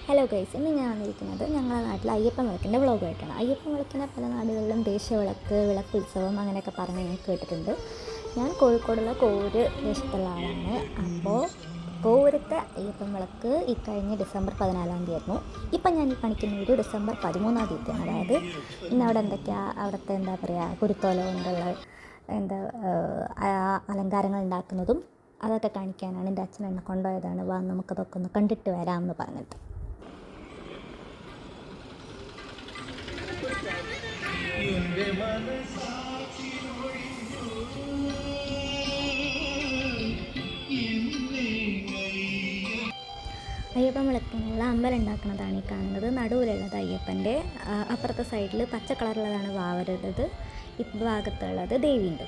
Hello guys, ഇന്ന് ഞാൻ വന്നിരിക്കുന്നത് ഞങ്ങളുടെ നാട്ടിൽ അയ്യപ്പൻ വിളക്കിൻ്റെ വ്ളോഗായിട്ടാണ്. അയ്യപ്പൻ വിളക്കിനെ പല നാടുകളിലും ദേശവിളക്ക്, വിളക്കുത്സവം അങ്ങനെയൊക്കെ പറഞ്ഞ് ഞാൻ കേട്ടിട്ടുണ്ട്. ഞാൻ കോഴിക്കോടുള്ള കോവൂര് ദേശത്തുള്ള ആളാണ്. അപ്പോൾ കോവൂരത്തെ അയ്യപ്പൻ വിളക്ക് ഇക്കഴിഞ്ഞ ഡിസംബർ 14 ആയിരുന്നു. ഇപ്പം ഞാൻ ഈ കാണിക്കുന്ന ഒരു ഡിസംബർ 13 തീയതിയാണ്. അതായത് ഇന്ന് അവിടെ എന്തൊക്കെയാണ് അവിടുത്തെ കുരുത്തോല കൊണ്ടുള്ള അലങ്കാരങ്ങൾ ഉണ്ടാക്കുന്നതും അതൊക്കെ കാണിക്കാനാണ് എൻ്റെ അച്ഛൻ എന്നെ കൊണ്ടുപോയതാണ്. വാ നമുക്കതൊക്കെ ഒന്ന് കണ്ടിട്ട് വരാമെന്ന് പറഞ്ഞിട്ട്. അയ്യപ്പൻ വിളക്കിനുള്ള അമ്പലം ഉണ്ടാക്കുന്നതാണ് ഈ കാണുന്നത്. നടുവിലുള്ളത് അയ്യപ്പൻ്റെ, അപ്പുറത്തെ സൈഡിൽ പച്ച കളറുള്ളതാണ് വാവരുടേത്, ഭാഗത്തുള്ളത് ദേവീൻ്റെ.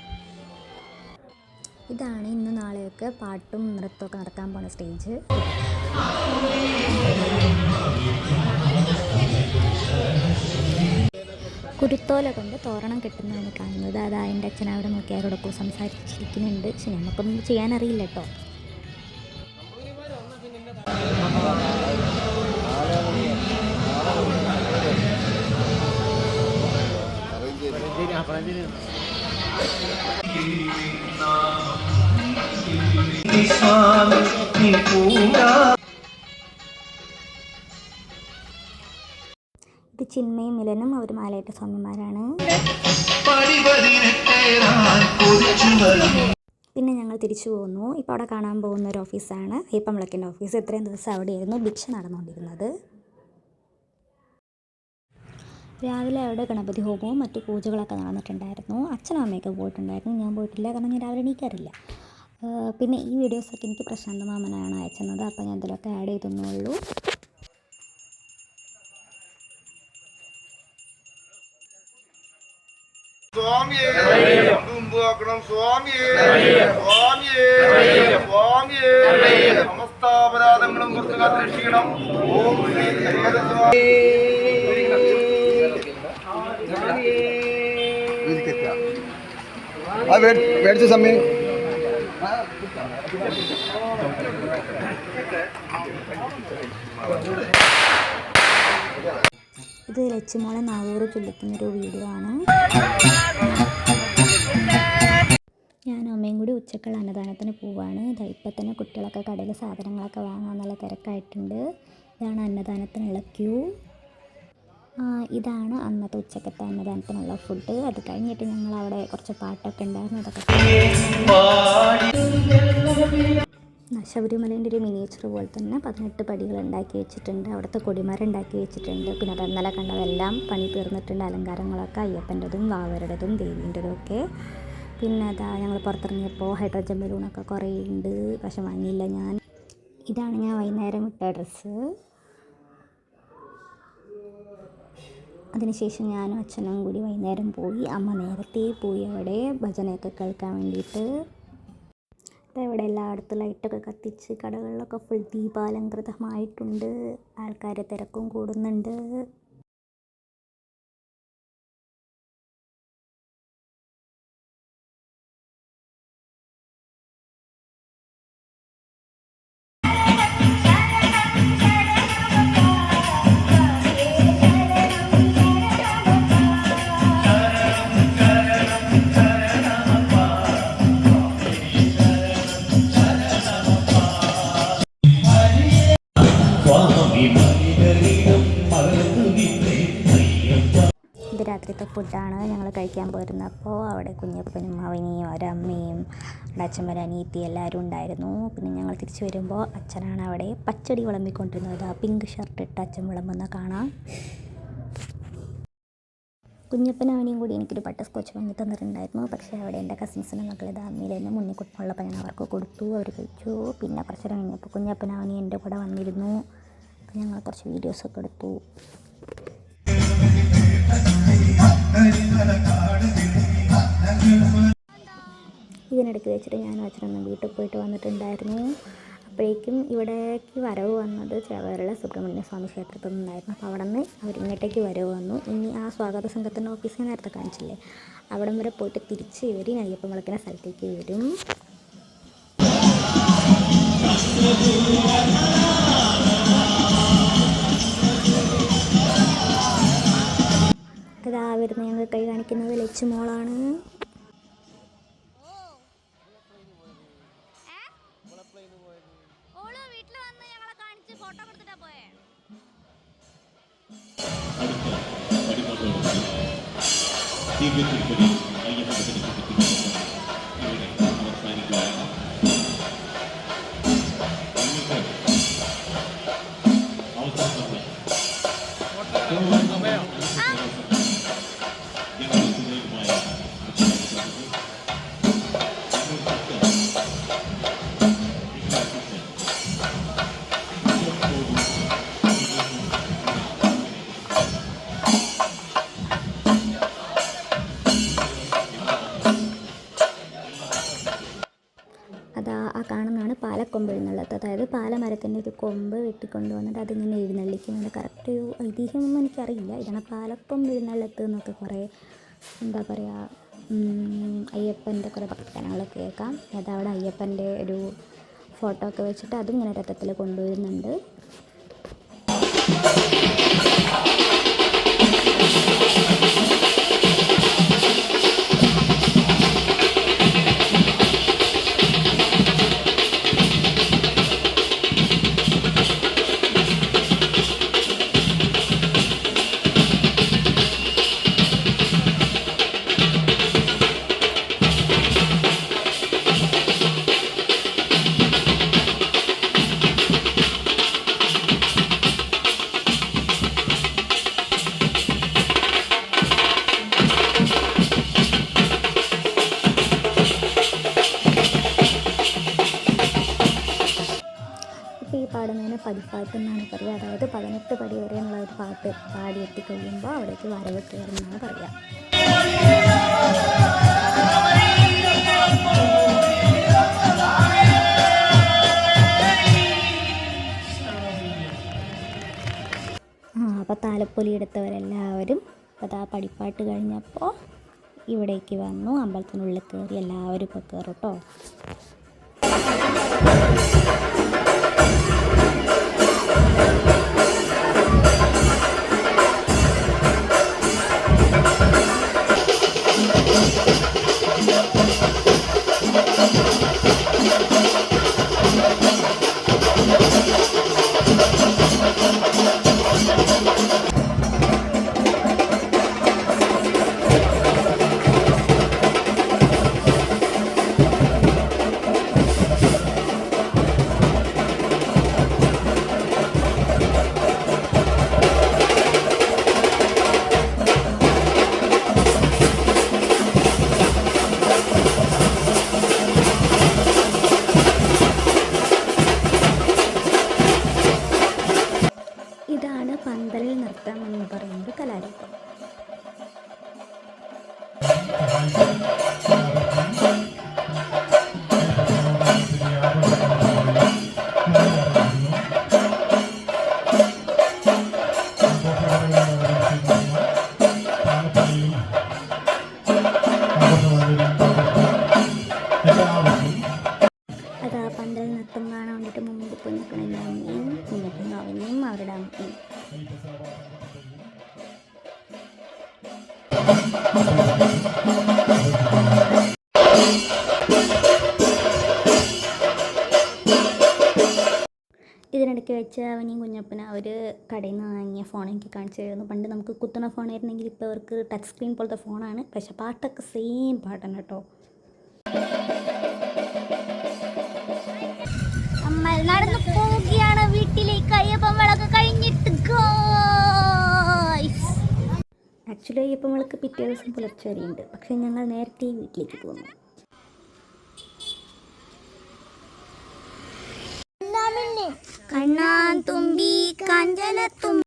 ഇതാണ് ഇന്ന് നാളെയൊക്കെ പാട്ടും നൃത്തമൊക്കെ നടക്കാൻ പോണ സ്റ്റേജ്. കുരുത്തോല കൊണ്ട് തോരണം കെട്ടുന്നതാണ് കാണുന്നത്. അത് എൻ്റെ അച്ഛൻ അവിടെ നോക്കി ആരോടൊക്കെ സംസാരിച്ചിരിക്കുന്നുണ്ട്. പക്ഷെ നമുക്കൊന്നും ചെയ്യാനറിയില്ല കേട്ടോ. ഇത് ചിന്മയും മിലനും അവർ മാലയിട്ട സ്വാമിമാരാണ്. പിന്നെ ഞങ്ങൾ തിരിച്ചു പോകുന്നു. ഇപ്പോൾ അവിടെ കാണാൻ പോകുന്ന ഒരു ഓഫീസാണ് അയ്യപ്പൻ വിളക്കിൻ്റെ ഓഫീസ്. ഇത്രയും ദിവസം അവിടെയായിരുന്നു ഭിക്ഷ നടന്നുകൊണ്ടിരുന്നത്. രാവിലെ അവിടെ ഗണപതി ഹോമവും മറ്റു പൂജകളൊക്കെ നടന്നിട്ടുണ്ടായിരുന്നു. അച്ഛനും അമ്മയൊക്കെ പോയിട്ടുണ്ടായിരുന്നു. ഞാൻ പോയിട്ടില്ല, കാരണം ഞാൻ രാവിലെ എണീക്കാറില്ല. പിന്നെ ഈ വീഡിയോസൊക്കെ എനിക്ക് പ്രശാന്ത മാമനാണ് അയച്ചത്. അപ്പോൾ ഞാൻ ഇതിലൊക്കെ ആഡ് ചെയ്തെന്നുള്ളൂ. സമസ്താപരാധങ്ങളും രക്ഷിക്കണം. ഓം മേടിച്ച സമയം ഇത് ലച്ചുമോളെ നാവൂറ് ചൊല്ലിക്കുന്നൊരു വീഡിയോ ആണ്. ഞാനും അമ്മയും കൂടി ഉച്ചക്കുള്ള അന്നദാനത്തിന് പോവാണ്. ഇപ്പം തന്നെ കുട്ടികളൊക്കെ കടയിൽ സാധനങ്ങളൊക്കെ വാങ്ങാൻ നല്ല തിരക്കായിട്ടുണ്ട്. ഇതാണ് അന്നദാനത്തിനുള്ള ക്യൂ. ഇതാണ് അന്നത്തെ ഉച്ചക്കത്തെ അന്നദാനത്തിനുള്ള ഫുഡ്. അത് കഴിഞ്ഞിട്ട് ഞങ്ങൾ അവിടെ കുറച്ച് പാട്ടൊക്കെ ഉണ്ടായിരുന്നു. അതൊക്കെ ശബരിമലേൻ്റെ ഒരു മിനിയേച്ചർ പോലെ തന്നെ 18 പടികൾ ഉണ്ടാക്കി വെച്ചിട്ടുണ്ട്. അവിടുത്തെ കൊടിമരം ഉണ്ടാക്കി വെച്ചിട്ടുണ്ട്. പിന്നെ അത് ഇന്നലെ കണ്ടതെല്ലാം പണി തീർന്നിട്ടുണ്ട്. അലങ്കാരങ്ങളൊക്കെ അയ്യപ്പൻ്റെതും വാവരുടേതും ദേവീൻ്റെതും ഒക്കെ. പിന്നെ അതാ ഞങ്ങൾ പുറത്തിറങ്ങിയപ്പോൾ ഹൈഡ്രജൻ ബലൂണൊക്കെ കുറേ ഉണ്ട്, പക്ഷെ വാങ്ങിയില്ല ഞാൻ. ഇതാണ് ഞാൻ വൈകുന്നേരം ഇട്ട ഡ്രസ്സ്. അതിനുശേഷം ഞാനും അച്ഛനും കൂടി വൈകുന്നേരം പോയി. അമ്മ നേരത്തെ പോയി അവിടെ ഭജനയൊക്കെ കേൾക്കാൻ വേണ്ടിയിട്ട്. ഇവിടെ എല്ലായിടത്തും ലൈറ്റൊക്കെ കത്തിച്ച് കടകളിലൊക്കെ ഫുൾ ദീപാലങ്കൃതമായിട്ടുണ്ട്. ആൾക്കാരെ തിരക്കും കൂടുന്നുണ്ട്. ഇത് രാത്രിത്തെ ഫുഡാണ് ഞങ്ങൾ കഴിക്കാൻ പോയിരുന്നപ്പോൾ. അവിടെ കുഞ്ഞപ്പനും അവനിയും ഒരമ്മയും അച്ഛൻ അനിയത്തി എല്ലാവരും ഉണ്ടായിരുന്നു. പിന്നെ ഞങ്ങൾ തിരിച്ചു വരുമ്പോൾ അച്ഛനാണ് അവിടെ പച്ചടി വിളമ്പിക്കൊണ്ടിരുന്നത്. ആ പിങ്ക് ഷർട്ട് ഇട്ട് അച്ഛൻ വിളമ്പുന്ന കാണാം. കുഞ്ഞപ്പനും അവനെയും കൂടി എനിക്കൊരു ബട്ടർ സ്കോച്ച് വാങ്ങി തന്നിട്ടുണ്ടായിരുന്നു. പക്ഷേ അവിടെ എൻ്റെ കസിൻസിൻ്റെ മക്കളുടെ അമ്മയിൽ തന്നെ മുന്നിക്കുട്ടുള്ളപ്പോൾ ഞാൻ അവർക്ക് കൊടുത്തു, അവർ കഴിച്ചു. പിന്നെ കുറച്ച് നേരം കഴിഞ്ഞപ്പോൾ കുഞ്ഞപ്പനും അവനും എൻ്റെ കൂടെ വന്നിരുന്നു. അപ്പോൾ ഞങ്ങൾ കുറച്ച് വീഡിയോസൊക്കെ എടുത്തു. ഇതിനിടയ്ക്ക് വെച്ചിട്ട് ഞാനും അച്ഛനൊന്നും വീട്ടിൽ പോയിട്ട് വന്നിട്ടുണ്ടായിരുന്നു. അപ്പോഴേക്കും ഇവിടേക്ക് വരവ് വന്നത് ചേവറുള്ള സുബ്രഹ്മണ്യ സ്വാമി ക്ഷേത്രത്തിൽ നിന്നായിരുന്നു. അപ്പോൾ അവിടെ നിന്ന് അവരിങ്ങോട്ടേക്ക് വരവ് വന്നു. ഇനി ആ സ്വാഗത സംഘത്തിൻ്റെ ഓഫീസിൽ നേരത്തെ കാണിച്ചില്ലേ, അവിടം വരെ പോയിട്ട് തിരിച്ച് ഇവർ അയ്യപ്പൻ വിളക്കിൻ്റെ സ്ഥലത്തേക്ക് വരും. കൈ കാണിക്കുന്നത് ലച്ചുമോളാണ്. അതാ ആ കാണുന്നതാണ് പാലക്കൊമ്പ് എഴുന്നള്ളത്ത്. അതായത് പാലമരത്തിൻ്റെ ഒരു കൊമ്പ് വെട്ടിക്കൊണ്ട് വന്നിട്ട് അതിങ്ങനെ എഴുന്നള്ളിക്കുന്നതിൻ്റെ കറക്റ്റ് ഒരു ഐതിഹ്യമൊന്നും എനിക്കറിയില്ല. ഇതാണ് പാലക്കൊമ്പ് എഴുന്നള്ളത്ത് എന്നൊക്കെ കുറേ എന്താ പറയുക അയ്യപ്പൻ്റെ കുറേ ഭക്തനകളൊക്കെ കേൾക്കാം. അതവിടെ അയ്യപ്പൻ്റെ ഒരു ഫോട്ടോ ഒക്കെ വെച്ചിട്ട് അതും ഇങ്ങനെ രഥത്തിൽ കൊണ്ടുവരുന്നുണ്ട്. ഈ പാടുന്നതിന് പടിപ്പാട്ട് എന്നാണ് പറയുക. അതായത് 18 പടി വരെ എന്നുള്ള ഒരു പാട്ട് പാടിയെത്തി കഴിയുമ്പോൾ അവിടേക്ക് വരവ് കയറുമെന്നാണ് പറയുക. അപ്പോൾ താലപ്പൊലി എടുത്തവരെല്ലാവരും അപ്പോൾ ആ പടിപ്പാട്ട് കഴിഞ്ഞപ്പോൾ ഇവിടേക്ക് വന്നു. അമ്പലത്തിനുള്ളിൽ കയറി എല്ലാവരും ഇപ്പോൾ കയറും കേട്ടോ. ഇതാണ് പന്തലിൽ നൃത്തം എന്ന് പറയുന്നത് കലാരൂപം. അതാ പന്തൽ നൃത്തം കാണാൻ വേണ്ടിയിട്ട് മുമ്പ് പോയി നിൽക്കണം എൻ്റെ അമ്മയും കുഞ്ഞപ്പനും അവനും അവരുടെ അമ്മയും. ഇതിനിടയ്ക്ക് വെച്ച് അവനെയും കുഞ്ഞപ്പനും അവർ കടയിൽ നിന്ന് വാങ്ങിയ ഫോൺ എനിക്ക് കാണിച്ചു തരുന്നു. പണ്ട് നമുക്ക് കുത്തുന്ന ഫോണായിരുന്നെങ്കിൽ ഇപ്പോൾ അവർക്ക് ടച്ച് സ്ക്രീൻ പോലത്തെ ഫോണാണ്. പക്ഷെ പാട്ടൊക്കെ സെയിം പാട്ടാണ് കേട്ടോ. നമ്മൾ നടന്നു പോവുകയാണ് വീട്ടിലേക്ക്. അയ്യപ്പൻ വിളക്ക് കഴിഞ്ഞിട്ട് ആക്ച്വലി അയ്യപ്പൻ വിളക്ക് പിറ്റേ ദിവസം പുലർച്ചെ വരെയുണ്ട്. പക്ഷെ ഞങ്ങൾ നേരത്തെ വീട്ടിലേക്ക് പോന്നു. കണ്ണാൻ തുമ്പി കാഞ്ചന തുമ്പി